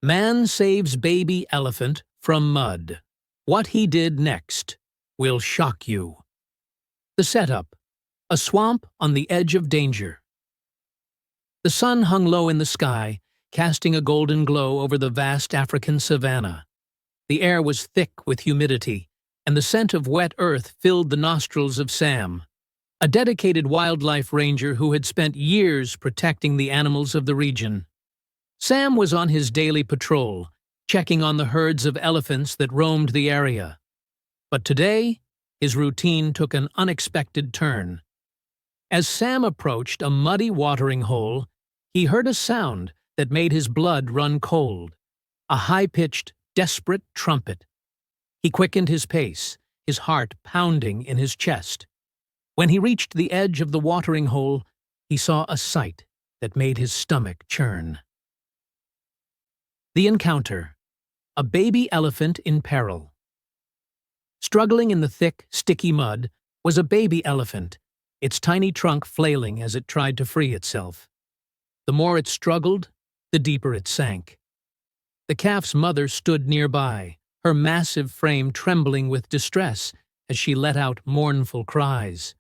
Man saves baby elephant from mud. What he did next will shock you. The setup: a swamp on the edge of danger. The sun hung low in the sky, casting a golden glow over the vast African savanna. The air was thick with humidity, and the scent of wet earth filled the nostrils of Sam, a dedicated wildlife ranger who had spent years protecting the animals of the region. Sam was on his daily patrol, checking on the herds of elephants that roamed the area. But today, his routine took an unexpected turn. As Sam approached a muddy watering hole, he heard a sound that made his blood run cold, a high-pitched, desperate trumpet. He quickened his pace, his heart pounding in his chest. When he reached the edge of the watering hole, he saw a sight that made his stomach churn. The encounter: a baby elephant in peril. Struggling in the thick, sticky mud was a baby elephant, its tiny trunk flailing as it tried to free itself. The more it struggled, the deeper it sank. The calf's mother stood nearby, her massive frame trembling with distress as she let out mournful cries.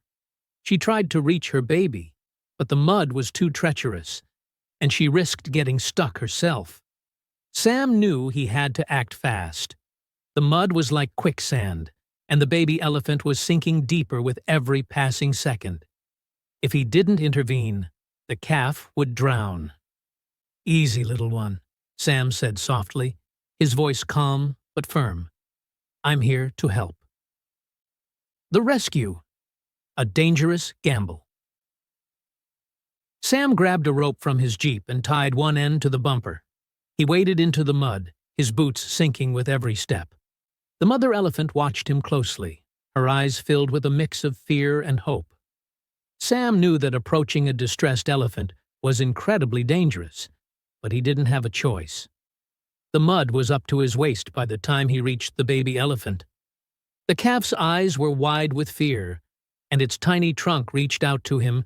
She tried to reach her baby, but the mud was too treacherous, and she risked getting stuck herself. Sam knew he had to act fast. The mud was like quicksand, and the baby elephant was sinking deeper with every passing second. If he didn't intervene, the calf would drown. "Easy, little one," Sam said softly, his voice calm but firm. "I'm here to help." The rescue: a dangerous gamble. Sam grabbed a rope from his jeep and tied one end to the bumper. He waded into the mud, his boots sinking with every step. The mother elephant watched him closely, her eyes filled with a mix of fear and hope. Sam knew that approaching a distressed elephant was incredibly dangerous, but he didn't have a choice. The mud was up to his waist by the time he reached the baby elephant. The calf's eyes were wide with fear, and its tiny trunk reached out to him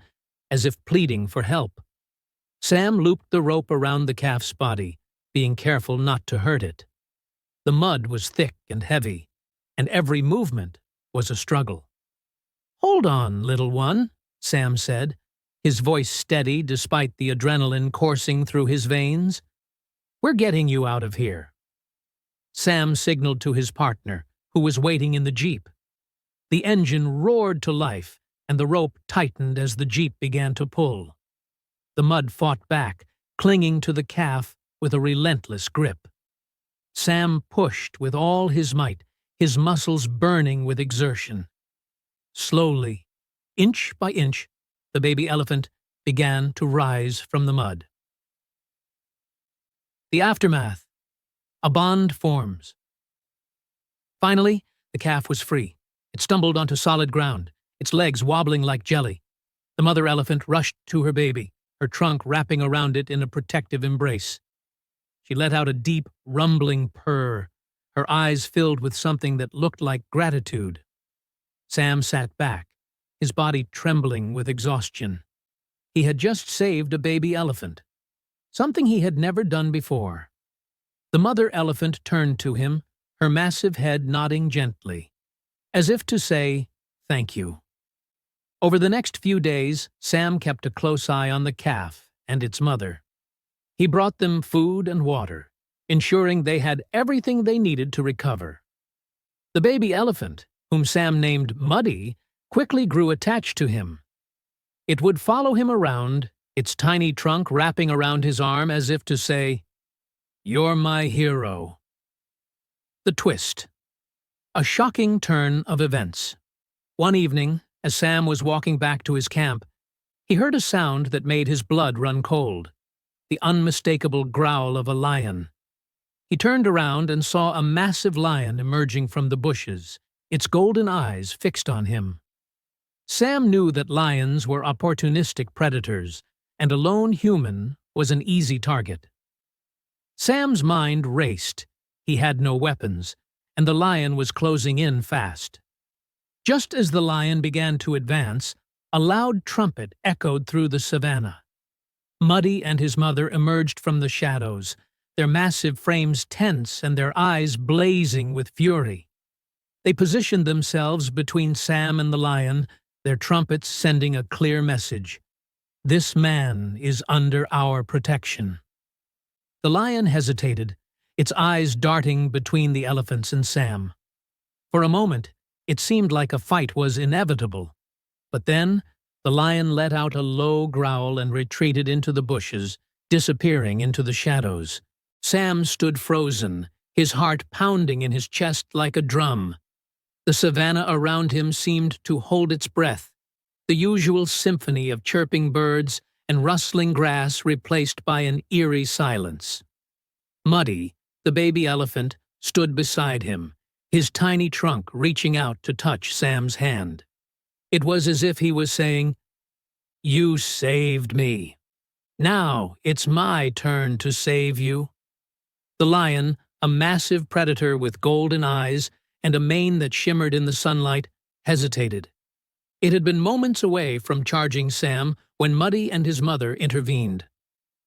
as if pleading for help. Sam looped the rope around the calf's body, being careful not to hurt it. The mud was thick and heavy, and every movement was a struggle. "Hold on, little one," Sam said, his voice steady despite the adrenaline coursing through his veins. "We're getting you out of here." Sam signaled to his partner, who was waiting in the jeep. The engine roared to life, and the rope tightened as the jeep began to pull. The mud fought back, clinging to the calf with a relentless grip. Sam pushed with all his might, his muscles burning with exertion. Slowly, inch by inch, the baby elephant began to rise from the mud. The aftermath: a bond forms. Finally, the calf was free. It stumbled onto solid ground, its legs wobbling like jelly. The mother elephant rushed to her baby, her trunk wrapping around it in a protective embrace. She let out a deep, rumbling purr, her eyes filled with something that looked like gratitude. Sam sat back, his body trembling with exhaustion. He had just saved a baby elephant, something he had never done before. The mother elephant turned to him, her massive head nodding gently, as if to say, "Thank you." Over the next few days, Sam kept a close eye on the calf and its mother. He brought them food and water, ensuring they had everything they needed to recover. The baby elephant, whom Sam named Muddy, quickly grew attached to him. It would follow him around, its tiny trunk wrapping around his arm as if to say, "You're my hero." The twist: a shocking turn of events. One evening, as Sam was walking back to his camp, he heard a sound that made his blood run cold: the unmistakable growl of a lion. He turned around and saw a massive lion emerging from the bushes, its golden eyes fixed on him. Sam knew that lions were opportunistic predators, and a lone human was an easy target. Sam's mind raced. He had no weapons, and the lion was closing in fast. Just as the lion began to advance, a loud trumpet echoed through the savanna. Muddy and his mother emerged from the shadows, their massive frames tense and their eyes blazing with fury. They positioned themselves between Sam and the lion, their trumpets sending a clear message. This man is under our protection. The lion hesitated, its eyes darting between the elephants and Sam. For a moment, it seemed like a fight was inevitable. But then, the lion let out a low growl and retreated into the bushes, disappearing into the shadows. Sam stood frozen, his heart pounding in his chest like a drum. The savanna around him seemed to hold its breath, the usual symphony of chirping birds and rustling grass replaced by an eerie silence. Muddy, the baby elephant, stood beside him, his tiny trunk reaching out to touch Sam's hand. It was as if he was saying, "You saved me. Now it's my turn to save you." The lion, a massive predator with golden eyes and a mane that shimmered in the sunlight, hesitated. It had been moments away from charging Sam when Muddy and his mother intervened.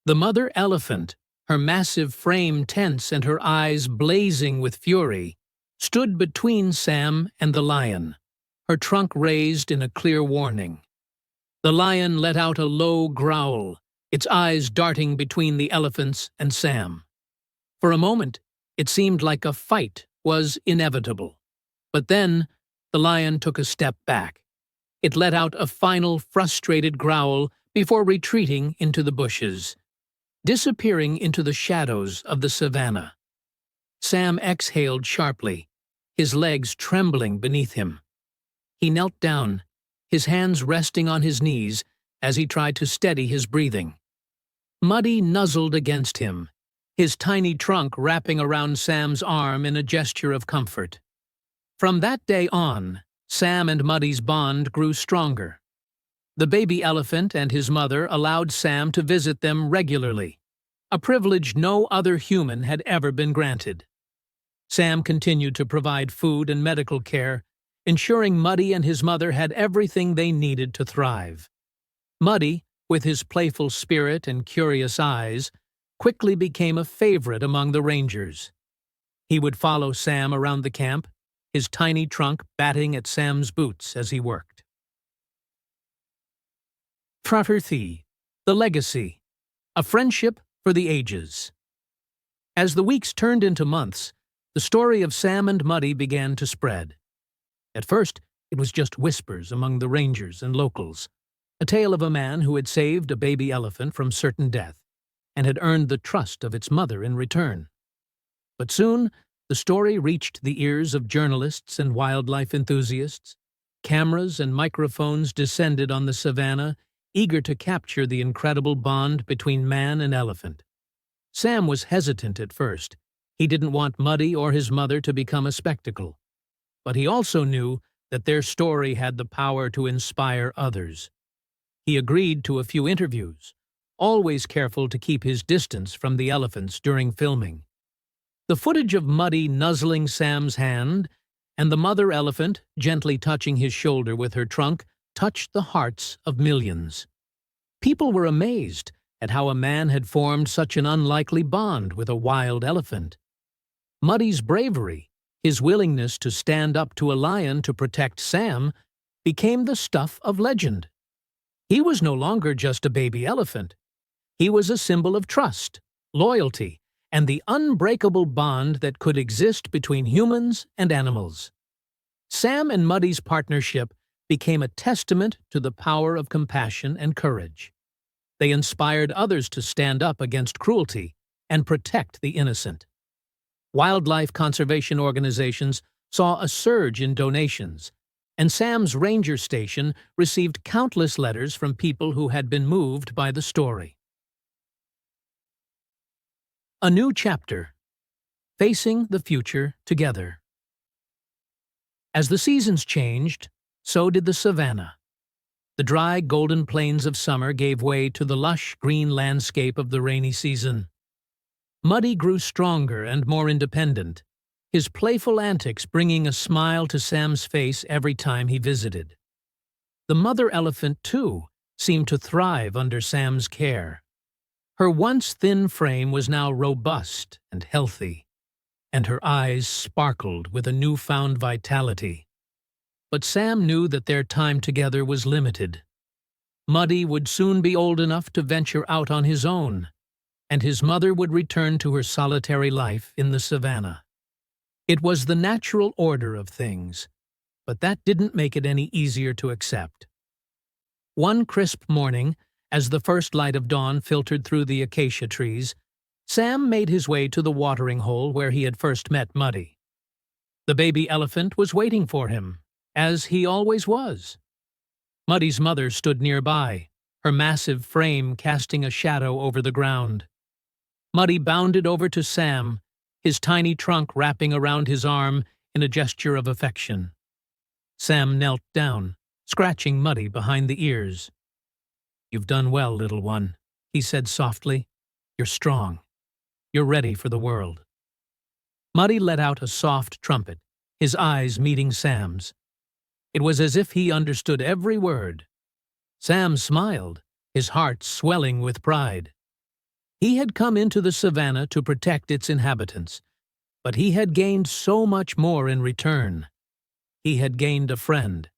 The mother elephant, her massive frame tense and her eyes blazing with fury, stood between Sam and the lion, her trunk raised in a clear warning. The lion let out a low growl, its eyes darting between the elephants and Sam. For a moment, it seemed like a fight was inevitable. But then, the lion took a step back. It let out a final frustrated growl before retreating into the bushes, disappearing into the shadows of the savanna. Sam exhaled sharply, his legs trembling beneath him. He knelt down, his hands resting on his knees as he tried to steady his breathing. Muddy nuzzled against him, his tiny trunk wrapping around Sam's arm in a gesture of comfort. From that day on, Sam and Muddy's bond grew stronger. The baby elephant and his mother allowed Sam to visit them regularly, a privilege no other human had ever been granted. Sam continued to provide food and medical care, ensuring Muddy and his mother had everything they needed to thrive. Muddy, with his playful spirit and curious eyes, quickly became a favorite among the rangers. He would follow Sam around the camp, his tiny trunk batting at Sam's boots as he worked. Fraterthi, the legacy, a friendship for the ages. As the weeks turned into months, the story of Sam and Muddy began to spread. At first, it was just whispers among the rangers and locals, a tale of a man who had saved a baby elephant from certain death and had earned the trust of its mother in return. But soon, the story reached the ears of journalists and wildlife enthusiasts. Cameras and microphones descended on the savanna, eager to capture the incredible bond between man and elephant. Sam was hesitant at first. He didn't want Muddy or his mother to become a spectacle. But he also knew that their story had the power to inspire others. He agreed to a few interviews, always careful to keep his distance from the elephants during filming. The footage of Muddy nuzzling Sam's hand and the mother elephant gently touching his shoulder with her trunk touched the hearts of millions. People were amazed at how a man had formed such an unlikely bond with a wild elephant. Muddy's bravery, his willingness to stand up to a lion to protect Sam, became the stuff of legend. He was no longer just a baby elephant. He was a symbol of trust, loyalty, and the unbreakable bond that could exist between humans and animals. Sam and Muddy's partnership became a testament to the power of compassion and courage. They inspired others to stand up against cruelty and protect the innocent. Wildlife conservation organizations saw a surge in donations, and Sam's ranger station received countless letters from people who had been moved by the story. A new chapter. Facing the future together. As the seasons changed, so did the savanna. The dry, golden plains of summer gave way to the lush, green landscape of the rainy season. Muddy grew stronger and more independent, his playful antics bringing a smile to Sam's face every time he visited. The mother elephant, too, seemed to thrive under Sam's care. Her once thin frame was now robust and healthy, and her eyes sparkled with a newfound vitality. But Sam knew that their time together was limited. Muddy would soon be old enough to venture out on his own, and his mother would return to her solitary life in the savanna. It was the natural order of things, but that didn't make it any easier to accept. One crisp morning, as the first light of dawn filtered through the acacia trees, Sam made his way to the watering hole where he had first met Muddy. The baby elephant was waiting for him, as he always was. Muddy's mother stood nearby, her massive frame casting a shadow over the ground. Muddy bounded over to Sam, his tiny trunk wrapping around his arm in a gesture of affection. Sam knelt down, scratching Muddy behind the ears. "You've done well, little one," he said softly. "You're strong. You're ready for the world." Muddy let out a soft trumpet, his eyes meeting Sam's. It was as if he understood every word. Sam smiled, his heart swelling with pride. He had come into the savanna to protect its inhabitants, but he had gained so much more in return. He had gained a friend,